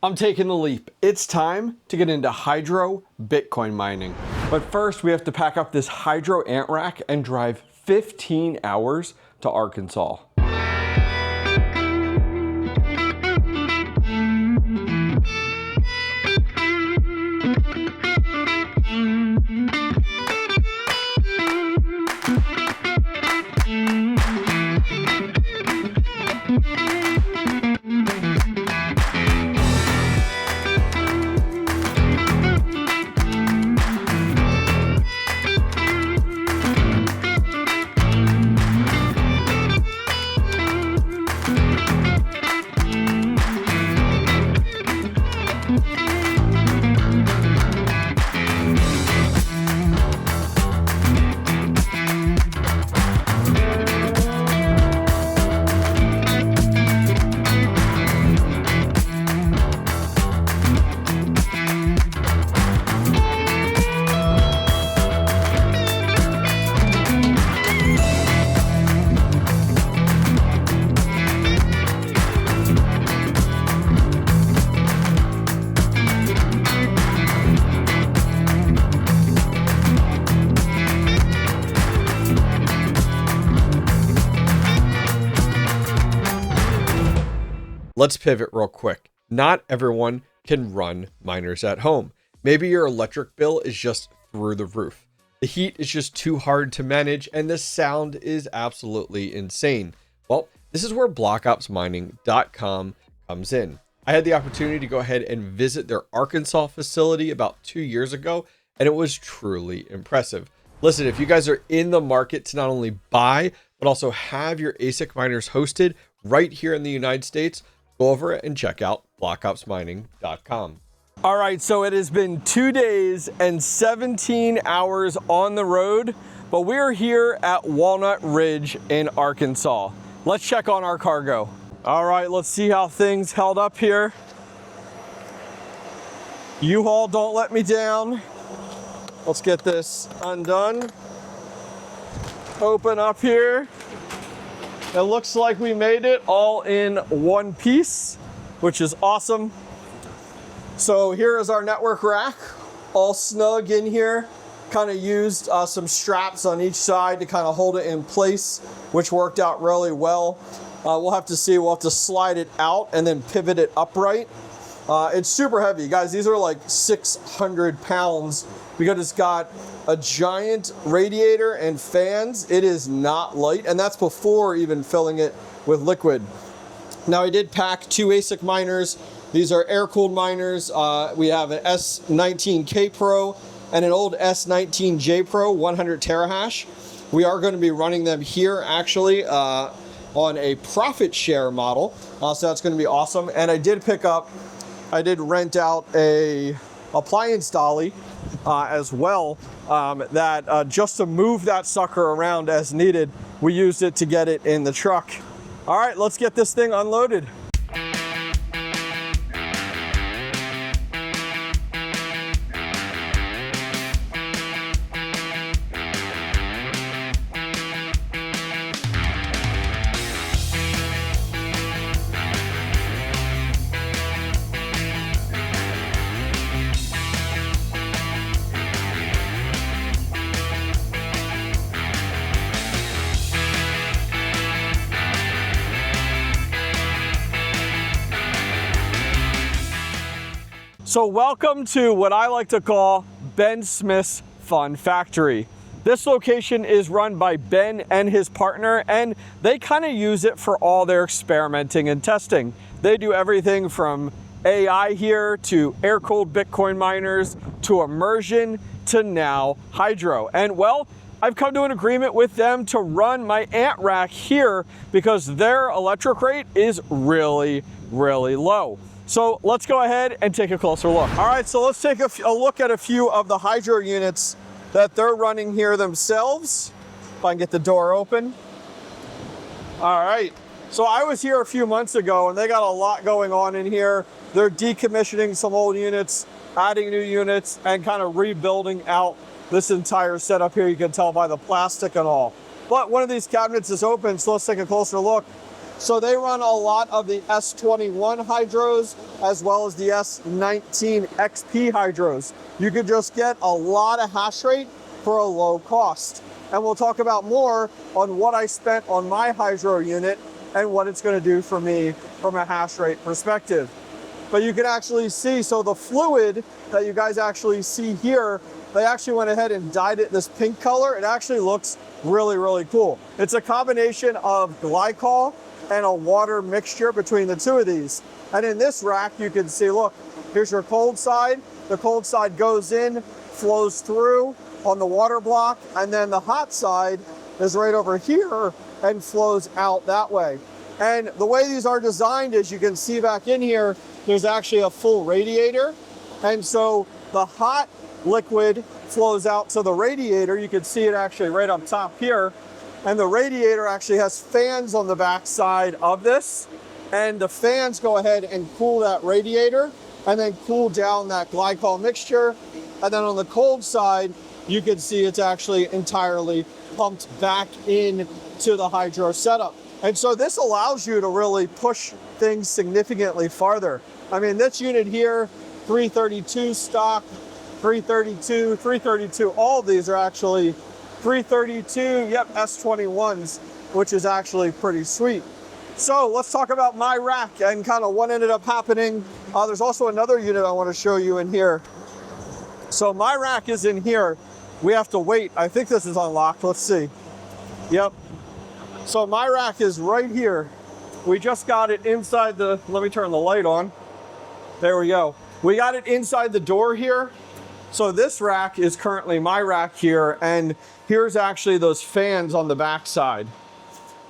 I'm taking the leap. It's time to get into hydro Bitcoin mining. But first, we have to pack up this hydro AntRack and drive 15 hours to Arkansas. Let's pivot real quick. Not everyone can run miners at home. Maybe your electric bill is just through the roof. The heat is just too hard to manage and the sound is absolutely insane. Well, this is where blockopsmining.com comes in. I had the opportunity to go ahead and visit their Arkansas facility about 2 years ago, and it was truly impressive. Listen, if you guys are in the market to not only buy, but also have your ASIC miners hosted right here in the United States, go over and check out blockopsmining.com. All right, so it has been 2 days and 17 hours on the road, but we're here at Walnut Ridge in Arkansas. Let's check on our cargo. All right, let's see how things held up here. U-Haul, don't let me down. Let's get this undone. Open up here. It looks like we made it all in one piece, which is awesome. So here is our network rack, all snug in here. Kind of used some straps on each side to kind of hold it in place, which worked out really well. We'll have to see, we'll have to slide it out and then pivot it upright. It's super heavy, guys. These are like 600 pounds because it's got a giant radiator and fans. It is not light, and that's before even filling it with liquid. Now, I did pack 2 ASIC miners. These are air-cooled miners. We have an S19 Pro and an old S19 Pro 100 terahash. We are going to be running them here actually on a profit share model. So that's going to be awesome. And I did rent out a appliance dolly as well, that just to move that sucker around as needed, we used it to get it in the truck. All right, let's get this thing unloaded. So welcome to what I like to call Ben Smith's Fun Factory. This location is run by Ben and his partner, and they kind of use it for all their experimenting and testing. They do everything from AI here to air-cooled Bitcoin miners to immersion to now hydro. And well, I've come to an agreement with them to run my AntRack here because their electric rate is really, really low. So let's go ahead and take a closer look. All right, so let's take a look at a few of the hydro units that they're running here themselves. If I can get the door open. All right, so I was here a few months ago and they got a lot going on in here. They're decommissioning some old units, adding new units, and kind of rebuilding out this entire setup here. You can tell by the plastic and all. But one of these cabinets is open, so let's take a closer look. So they run a lot of the S21 hydros as well as the S19 XP hydros. You could just get a lot of hash rate for a low cost. And we'll talk about more on what I spent on my hydro unit and what it's going to do for me from a hash rate perspective. But you can actually see, so the fluid that you guys actually see here, they actually went ahead and dyed it this pink color. It actually looks really, really cool. It's a combination of glycol and a water mixture between the two of these. And in this rack, you can see, look, here's your cold side. The cold side goes in, flows through on the water block, and then the hot side is right over here and flows out that way. And the way these are designed is you can see back in here, there's actually a full radiator. And so the hot liquid flows out to the radiator. You can see it actually right up top here. And the radiator actually has fans on the back side of this. And the fans go ahead and cool that radiator and then cool down that glycol mixture. And then on the cold side, you can see it's actually entirely pumped back in to the hydro setup. And so this allows you to really push things significantly farther. I mean, this unit here, 332 stock, 332, 332, all of these are actually 332, yep, S21s, which is actually pretty sweet. So let's talk about my rack and kind of what ended up happening. There's also another unit I want to show you in here. So my rack is in here. We have to wait. I think this is unlocked. Let's see. Yep. So my rack is right here. We just got it inside the, let me turn the light on. There we go. We got it inside the door here. So this rack is currently my rack here, and here's actually those fans on the back side.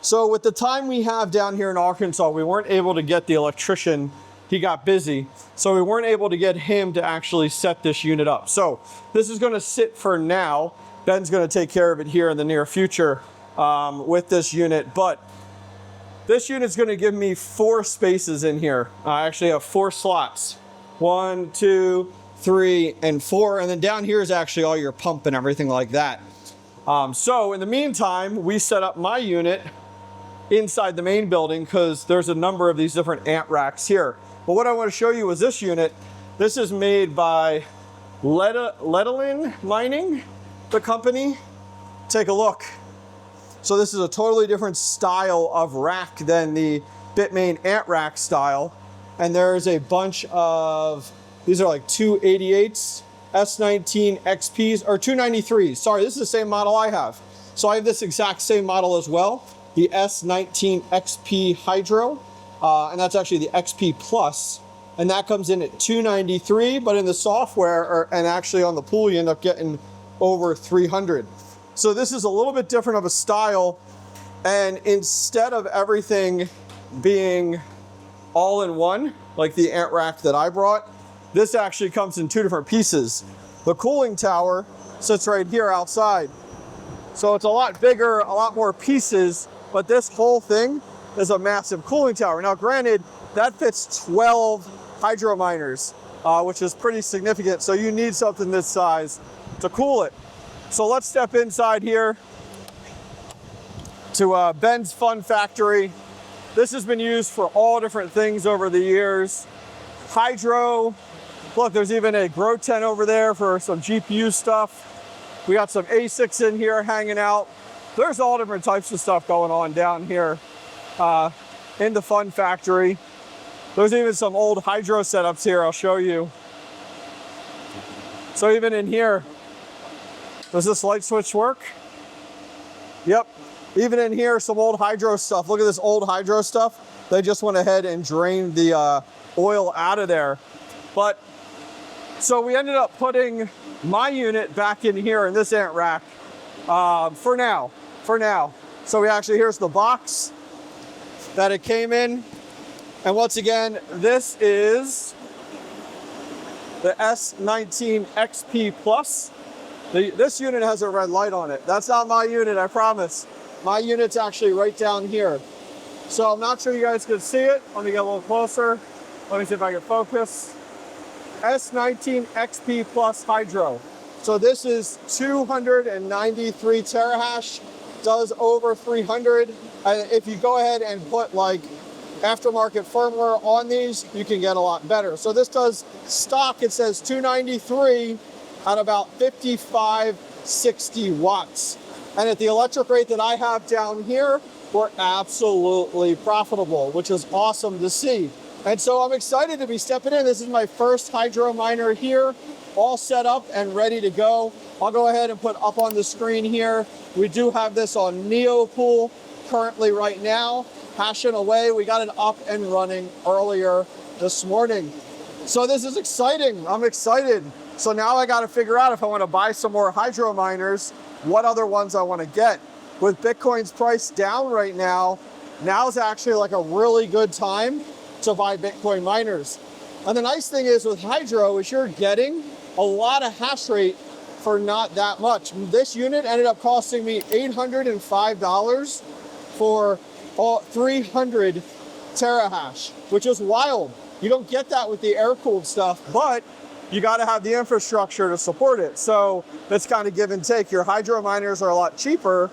So with the time we have down here in Arkansas, we weren't able to get the electrician. He got busy, so we weren't able to get him to actually set this unit up. So this is going to sit for now. Ben's going to take care of it here in the near future with this unit, but this unit's going to give me 4 spaces in here. I actually have 4 slots. 1, 2, 3, and 4, and then down here is actually all your pump and everything like that. So in the meantime, we set up my unit inside the main building because there's a number of these different AntRacks here. But what I want to show you is this unit. This is made by Ledlin Mining, the company. Take a look. So this is a totally different style of rack than the Bitmain AntRack style. And there's a bunch of, these are like 288s, S19 XPs, or 293s. Sorry, this is the same model I have. So I have this exact same model as well, the S19 XP Hydro, and that's actually the XP Plus, and that comes in at 293, but in the software, and actually on the pool, you end up getting over 300. So this is a little bit different of a style, and instead of everything being all in one, like the AntRack that I brought, this actually comes in 2 different pieces. The cooling tower sits right here outside. So it's a lot bigger, a lot more pieces, but this whole thing is a massive cooling tower. Now granted, that fits 12 hydro miners, which is pretty significant. So you need something this size to cool it. So let's step inside here to Ben's Fun Factory. This has been used for all different things over the years. Hydro, look, there's even a grow tent over there for some GPU stuff. We got some ASICs in here hanging out. There's all different types of stuff going on down here in the Fun Factory. There's even some old hydro setups here I'll show you. So even in here, does this light switch work? Yep. Even in here, some old hydro stuff. Look at this old hydro stuff. They just went ahead and drained the oil out of there. But so we ended up putting my unit back in here in this AntRack for now. So we actually, here's the box that it came in. And once again, this is the S19 XP Plus. This unit has a red light on it. That's not my unit, I promise. My unit's actually right down here. So I'm not sure you guys can see it. Let me get a little closer. Let me see if I can focus. S19 XP Plus Hydro. So this is 293 terahash does over 300. And if you go ahead and put like aftermarket firmware on these, you can get a lot better. So this does stock, it says 293 at about 55, 60 watts. And at the electric rate that I have down here, we're absolutely profitable, which is awesome to see. And so I'm excited to be stepping in. This is my first hydro miner here, all set up and ready to go. I'll go ahead and put up on the screen here. We do have this on NeoPool currently right now, hashing away. We got it up and running earlier this morning. So this is exciting. I'm excited. So now I got to figure out if I want to buy some more hydro miners, what other ones I want to get. With Bitcoin's price down right now, now's actually like a really good time to buy Bitcoin miners. And the nice thing is with hydro is you're getting a lot of hash rate for not that much. This unit ended up costing me $805 for 300 terahash, which is wild. You don't get that with the air-cooled stuff, but you got to have the infrastructure to support it. So that's kind of give and take. Your hydro miners are a lot cheaper,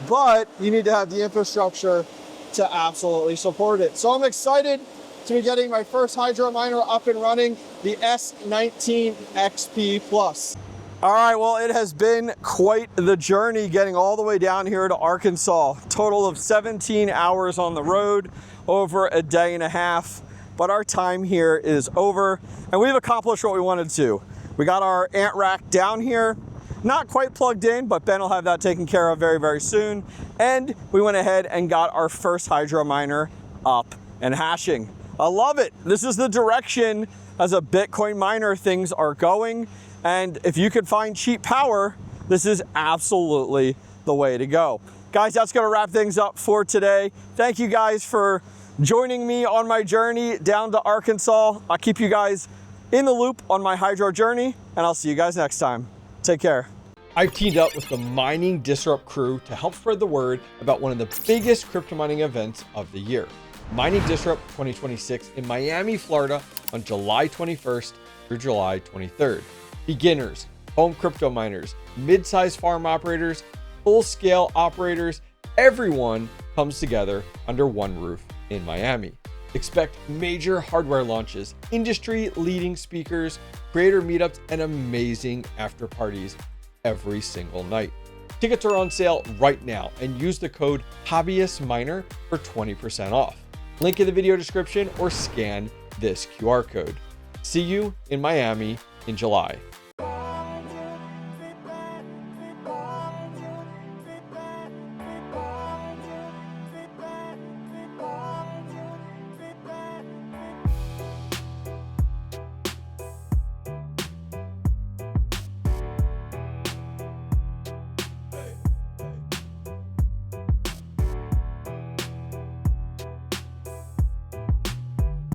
but you need to have the infrastructure to absolutely support it. So I'm excited to be getting my first hydro miner up and running, the S19 XP Plus. All right, well, it has been quite the journey getting all the way down here to Arkansas. Total of 17 hours on the road, over a day and a half. But our time here is over, and we've accomplished what we wanted to. We got our AntRack down here, not quite plugged in, but Ben will have that taken care of very, very soon. And we went ahead and got our first hydro miner up and hashing. I love it. This is the direction as a Bitcoin miner things are going. And if you can find cheap power, this is absolutely the way to go. Guys, that's gonna wrap things up for today. Thank you guys for joining me on my journey down to Arkansas. I'll keep you guys in the loop on my hydro journey, and I'll see you guys next time. Take care. I've teamed up with the Mining Disrupt crew to help spread the word about one of the biggest crypto mining events of the year, Mining Disrupt 2026 in Miami, Florida on July 21st through July 23rd. Beginners, home crypto miners, mid-sized farm operators, full-scale operators, everyone comes together under one roof in Miami. Expect major hardware launches, industry-leading speakers, creator meetups, and amazing after parties every single night. Tickets are on sale right now, and use the code HOBBYISTMINER for 20% off. Link in the video description or scan this QR code. See you in Miami in July.